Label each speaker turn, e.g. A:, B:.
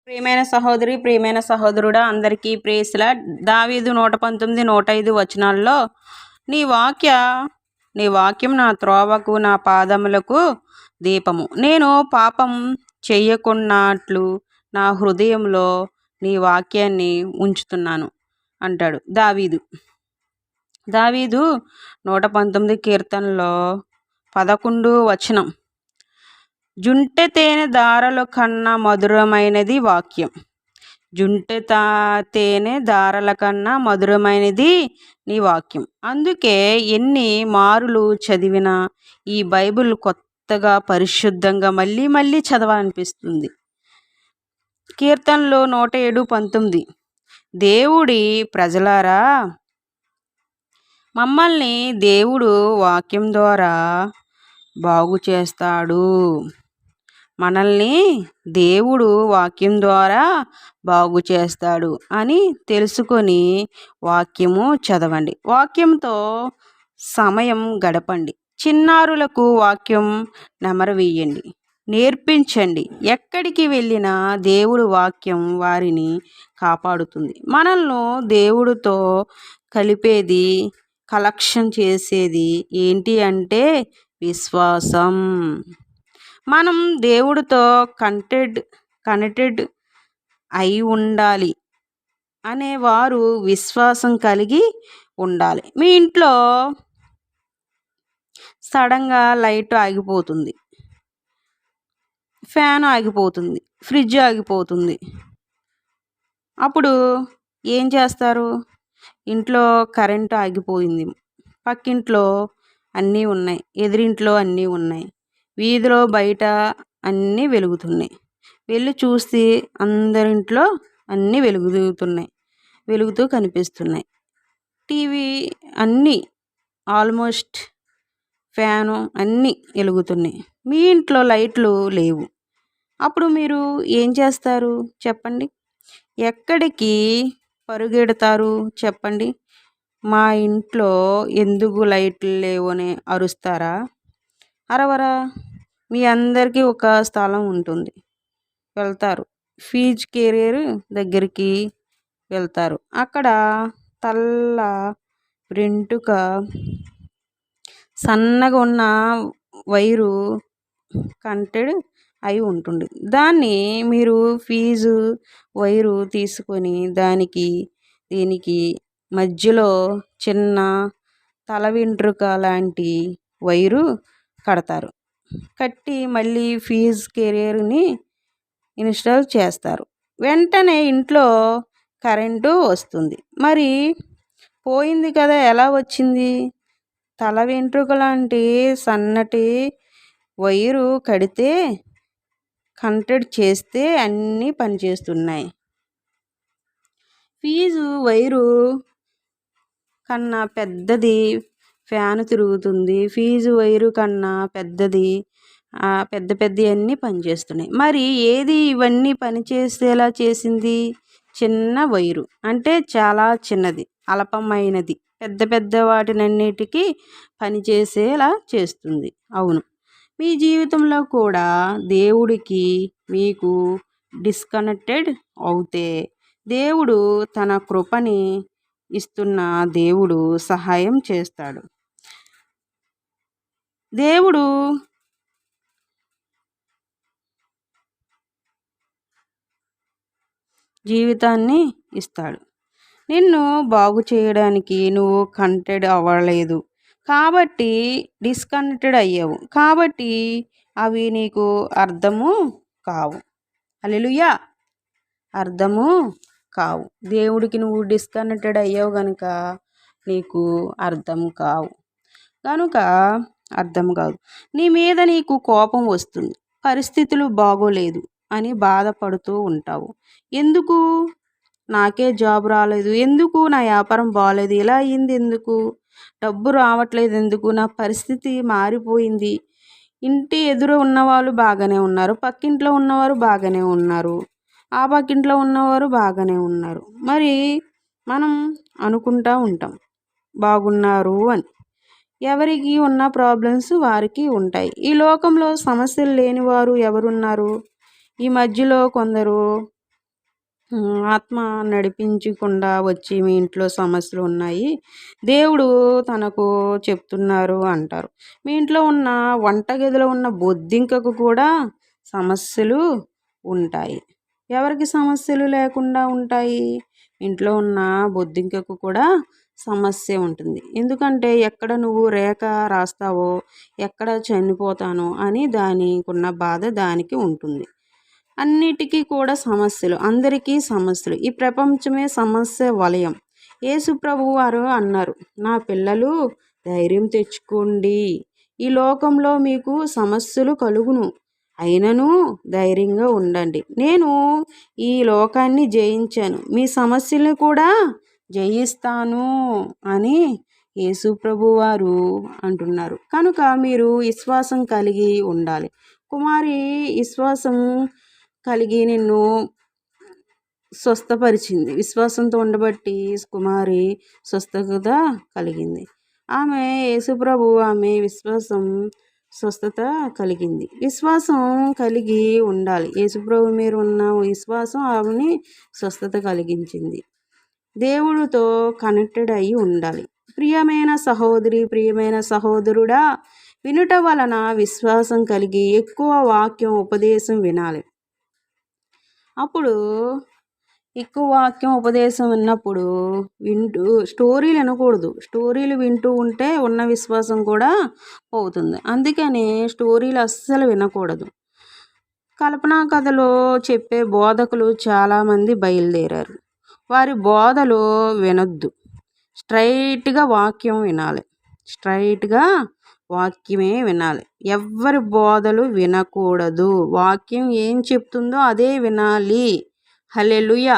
A: ప్రియమైన సహోదరి, ప్రియమైన సహోదరుడా, అందరికీ ప్రేసుల దావీదు 119, 105 వచనాల్లో నీ వాక్య నీ వాక్యం నా త్రోవకు నా పాదములకు దీపము. నేను పాపం చెయ్యకున్నట్లు నా హృదయంలో నీ వాక్యాన్ని ఉంచుతున్నాను అంటాడు దావీదు. దావీదు 119 కీర్తనలో 11 వచనం. జుంటె తేనె దారల కన్నా మధురమైనది వాక్యం. తేనె దారల కన్నా మధురమైనది నీ వాక్యం. అందుకే ఎన్ని మారులు చదివినా ఈ బైబిల్ కొత్తగా పరిశుద్ధంగా మళ్ళీ మళ్ళీ చదవాలనిపిస్తుంది. కీర్తనలో 107:19 దేవుడి ప్రజలారా, మమ్మల్ని దేవుడు వాక్యం ద్వారా బాగు చేస్తాడు. మనల్ని దేవుడు వాక్యం ద్వారా బాగు చేస్తాడు అని తెలుసుకొని వాక్యము చదవండి. వాక్యంతో సమయం గడపండి. చిన్నారులకు వాక్యం నెమరవేయండి, నేర్పించండి. ఎక్కడికి వెళ్ళినా దేవుడు వాక్యం వారిని కాపాడుతుంది. మనల్ని దేవుడితో కలిపేది, కలెక్షన్ చేసేది ఏంటి అంటే విశ్వాసం. మనం దేవుడితో కనెక్టెడ్ అయి ఉండాలి అనేవారు విశ్వాసం కలిగి ఉండాలి. మీ ఇంట్లో సడన్గా లైట్ ఆగిపోతుంది, ఫ్యాన్ ఆగిపోతుంది, ఫ్రిడ్జ్ ఆగిపోతుంది. అప్పుడు ఏం చేస్తారు? ఇంట్లో కరెంటు ఆగిపోయింది, పక్కింట్లో అన్నీ ఉన్నాయి, ఎదురింట్లో అన్నీ ఉన్నాయి, వీధిలో బయట అన్నీ వెలుగుతున్నాయి. వెళ్ళి చూస్తే అందరింట్లో అన్నీ వెలుగుతూ కనిపిస్తున్నాయి. టీవీ అన్నీ ఆల్మోస్ట్, ఫ్యాను అన్నీ వెలుగుతున్నాయి. మీ ఇంట్లో లైట్లు లేవు. అప్పుడు మీరు ఏం చేస్తారు చెప్పండి? ఎక్కడికి పరుగెడతారు చెప్పండి? మా ఇంట్లో ఎందుకు లైట్లు లేవు అని అరుస్తారా? అరవరా? మీ అందరికీ ఒక స్థలం ఉంటుంది, వెళ్తారు. ఫీజు కెరీర్ దగ్గరికి వెళ్తారు. అక్కడ తల్ల వెంట్రుక సన్నగా ఉన్న వైరు కనెక్టెడ్ అయి ఉంటుంది. దాన్ని మీరు ఫీజు వైరు తీసుకొని దీనికి మధ్యలో చిన్న తల వెంట్రుక లాంటి వైరు కడతారు. కట్టి మళ్ళీ ఫీజు కెరీర్ని ఇన్స్టాల్ చేస్తారు. వెంటనే ఇంట్లో కరెంటు వస్తుంది. మరి పోయింది కదా, ఎలా వచ్చింది? తల వెంట్రుక లాంటి సన్నటి వైరు కడితే, కనెక్టెడ్ చేస్తే అన్నీ పనిచేస్తున్నాయి. ఫీజు వైరు కన్నా పెద్దది ఫ్యాన్ తిరుగుతుంది. ఫీజు వైరు కన్నా పెద్దది పెద్దవన్నీ పనిచేస్తున్నాయి. మరి ఏది ఇవన్నీ పనిచేసేలా చేసింది? చిన్న వైరు, అంటే చాలా చిన్నది, అల్పమైనది పెద్ద వాటినన్నిటికీ పనిచేసేలా చేస్తుంది. అవును, మీ జీవితంలో కూడా దేవుడికి మీకు డిస్కనెక్టెడ్ అవుతే దేవుడు తన కృపని ఇస్తున్న దేవుడు సహాయం చేస్తాడు. దేవుడు జీవితాన్ని ఇస్తాడు. నిన్ను బాగు చేయడానికి నువ్వు కనెక్టెడ్ అవ్వలేదు కాబట్టి డిస్కనెక్టెడ్ అయ్యావు. కాబట్టి అవి నీకు అర్థము కావు. హల్లెలూయా, అర్థము కావు. దేవుడికి నువ్వు డిస్కనెక్టెడ్ అయ్యావు కనుక నీకు అర్థం కావు. అర్థం కాదు. నీ మీద నీకు కోపం వస్తుంది. పరిస్థితులు బాగోలేదు అని బాధపడుతూ ఉంటావు. ఎందుకు నాకే జాబ్ రాలేదు? ఎందుకు నా వ్యాపారం బాగలేదు? ఇలా అయింది ఎందుకు? డబ్బు రావట్లేదు ఎందుకు? నా పరిస్థితి మారిపోయింది. ఇంటి ఎదురు ఉన్నవాళ్ళు బాగానే ఉన్నారు, పక్కింట్లో ఉన్నవారు బాగానే ఉన్నారు, ఆ పక్కింట్లో ఉన్నవారు బాగానే ఉన్నారు. మరి మనం అనుకుంటూ ఉంటాం బాగున్నారు అని. ఎవరికి ఉన్న ప్రాబ్లమ్స్ వారికి ఉంటాయి. ఈ లోకంలో సమస్యలు లేనివారు ఎవరున్నారు? ఈ మధ్యలో కొందరు ఆత్మ నడిపించకుండా వచ్చి మీ ఇంట్లో సమస్యలు ఉన్నాయి. దేవుడు తనకు చెప్తున్నారు అంటారు. మీ ఇంట్లో ఉన్న వంటగదిలో ఉన్న బొద్దింకకు కూడా సమస్యలు ఉంటాయి. ఎవరికి సమస్యలు లేకుండా ఉంటాయి? ఇంట్లో ఉన్న బొద్దింకకు కూడా సమస్య ఉంటుంది. ఎందుకంటే ఎక్కడ నువ్వు రేఖ రాస్తావో, ఎక్కడ చనిపోతానో అని దానికున్న బాధ దానికి ఉంటుంది. అన్నిటికీ కూడా సమస్యలు, అందరికీ సమస్యలు. ఈ ప్రపంచమే సమస్య వలయం. యేసు ప్రభువు వారు అన్నారు, నా పిల్లలు ధైర్యం తెచ్చుకోండి, ఈ లోకంలో మీకు సమస్యలు కలుగును, అయినను ధైర్యంగా ఉండండి, నేను ఈ లోకాన్ని జయించాను, మీ సమస్యలను కూడా జయిస్తాను అని యేసు ప్రభువు వారు అంటున్నారు. కనుక మీరు విశ్వాసం కలిగి ఉండాలి. కుమారి విశ్వాసం కలిగి నిన్ను స్వస్థపరిచింది. విశ్వాసంతో ఉండబట్టి కుమారి స్వస్థత కలిగింది. ఆమె యేసుప్రభు ఆమె విశ్వాసం స్వస్థత కలిగింది. విశ్వాసం కలిగి ఉండాలి. యేసుప్రభు మీరు ఉన్న విశ్వాసం ఆమెని స్వస్థత కలిగించింది. దేవుడితో కనెక్టెడ్ అయి ఉండాలి. ప్రియమైన సహోదరి, ప్రియమైన సహోదరుడా, వినుట వలన విశ్వాసం కలిగి ఎక్కువ వాక్యం ఉపదేశం వినాలి. అప్పుడు ఎక్కువ వాక్యం ఉపదేశం విన్నప్పుడు స్టోరీలు వినకూడదు. స్టోరీలు వింటూ ఉంటే ఉన్న విశ్వాసం కూడా పోతుంది. అందుకని స్టోరీలు అస్సలు వినకూడదు. కల్పనా కథలో చెప్పే బోధకులు చాలామంది బయలుదేరారు. వారి బోధలు వినొద్దు. స్ట్రైట్గా వాక్యం వినాలి. స్ట్రైట్గా వాక్యమే వినాలి. ఎవ్వరి బోధలు వినకూడదు. వాక్యం ఏం చెప్తుందో అదే వినాలి. హల్లెలూయా.